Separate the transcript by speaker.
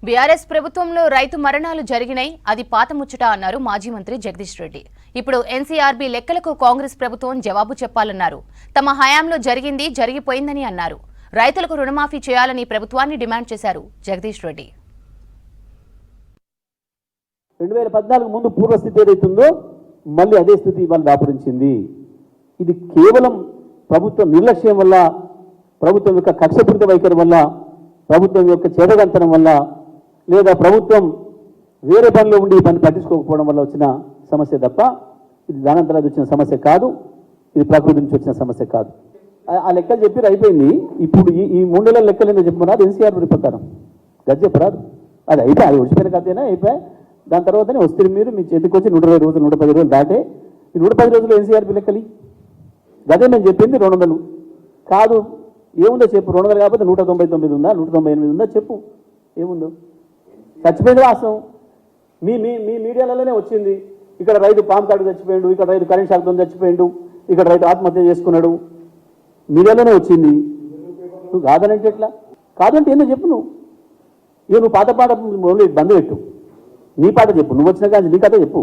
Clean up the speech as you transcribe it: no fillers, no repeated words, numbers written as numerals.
Speaker 1: BRS ప్రభుత్వంలో రైతు మరణాలు జరిగినాయి, అది పాత ముచ్చట అన్నారు మాజీ మంత్రి జగదీష్ రెడ్డి. ఇప్పుడు ఎన్సీఆర్బీ లెక్కలకు కాంగ్రెస్ ప్రభుత్వం జవాబు చెప్పాలన్నారు. తమ హయాంలో జరిగింది జరిగిపోయిందని అన్నారు. రైతులకు రుణమాఫీ చేయాలని ప్రభుత్వాన్ని డిమాండ్ చేశారు జగదీష్ రెడ్డి.
Speaker 2: 2014 ముందు పూర్వస్థితి ఏదైతుందో మళ్ళీ అదే స్థితి ఇవాళ దాపురించింది. ఇది కేవలం ప్రభుత్వ నిర్లక్ష్యం వల్ల, ప్రభుత్వం యొక్క కక్షపూరిత వైఖరి వల్ల, ప్రభుత్వం యొక్క చేతగంతనం వల్ల, లేదా ప్రభుత్వం వేరే పనిలో ఉండి ఈ పని పట్టించుకోకపోవడం వల్ల వచ్చిన సమస్య తప్ప ఇది దానంతరాది వచ్చిన సమస్య కాదు. ఇది ప్రకృతి నుంచి వచ్చిన సమస్య కాదు. ఆ లెక్కలు చెప్పి అయిపోయింది. ఇప్పుడు ఈ 3 నెలల లెక్కలు ఏంటో చెప్పమన్నారు ఎన్సీఆర్బీ ప్రకారం. గది చెప్పరాదు, అది అయిపోయి అది వచ్చిపోయిన కథేనా అయిపోయి. దాని తర్వాతనే వస్తే మీరు మీ చేతికి వచ్చి 120 రోజులు 110 రోజులు దాటే ఈ 110 రోజులు ఎన్సీఆర్బీ లెక్కలి గదే మేము చెప్పింది 200 కాదు. ఏముందో చెప్పు. 200 కాకపోతే 199 ఉందా, 198 ఉందా చెప్పు. ఏముందో చచ్చిపోయింది వాస్తవం. మీ మీడియాలలోనే వచ్చింది. ఇక్కడ రైతు పాము కాడు చచ్చిపోయాడు, ఇక్కడ రైతు కరెంట్ షాక్తో చచ్చిపోయాడు, ఇక్కడ రైతు ఆత్మహత్య చేసుకున్నాడు. మీడియాలోనే వచ్చింది. నువ్వు కాదనంటే ఎట్లా? కాదంటే ఏందో చెప్పు. నువ్వు పాత పాట బంద్ పెట్టు, నీ పాట చెప్పు. నువ్వు వచ్చిన కానీ నీ కథ చెప్పు.